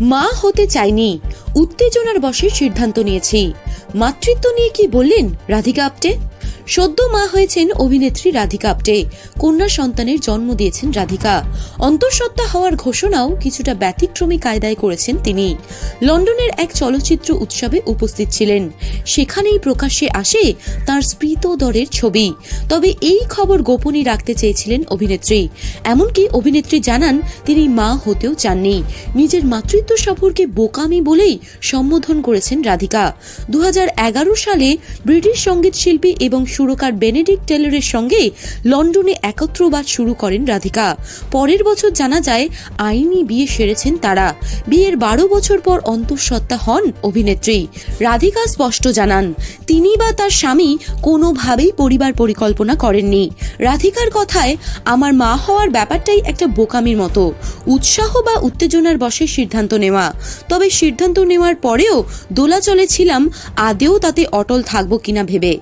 মা হতে চাইনি, উত্তেজনার বশে সিদ্ধান্ত নিয়েছি। মাতৃত্ব নিয়ে কি বললেন রাধিকা আপ্টে? সদ্য মা হয়েছেন অভিনেত্রী রাধিকা আপ্টে। কন্যা সন্তানের জন্ম দিয়েছেন রাধিকা। অন্তঃসত্ত্বা হওয়ার ঘোষণাও কিছুটা ব্যতিক্রমী কায়দায় করেছেন তিনি। লন্ডনের এক চলচ্চিত্র উৎসবে উপস্থিত ছিলেন। সেখানেই প্রকাশ্যে আসে তার স্ফীতদরের ছবি। তবে এই খবর গোপনই রাখতে চেয়েছিলেন অভিনেত্রী। এমনকি অভিনেত্রী জানান তিনি মা হতেও চাননি। নিজের মাতৃত্ব সফরকে বোকামি বলেই সম্বোধন করেছেন রাধিকা। 2011 সালে ব্রিটিশ সঙ্গীত শিল্পী এবং সুরকার বেনেডিক্ট টেলরের সঙ্গে লন্ডনে একত্রবাস শুরু করেন রাধিকা। পরের বছর জানা যায় আইনি বিয়ে সেরেছেন তারা। বিয়ের 12 বছর পর অন্তঃসত্ত্বা হন অভিনেত্রী। রাধিকা স্পষ্ট জানান তিনি বা তার স্বামী কোনোভাবেই পরিবার পরিকল্পনা করেননি। রাধিকার কথায়, আমার মা হওয়ার ব্যাপারটাই একটা বোকামির মতো, উৎসাহ বা উত্তেজনার বশে সিদ্ধান্ত নেওয়া। তবে সিদ্ধান্ত নেওয়ার পরেও দোলাচলে ছিলাম, আদেও তাতে অটল থাকবো কিনা ভেবে।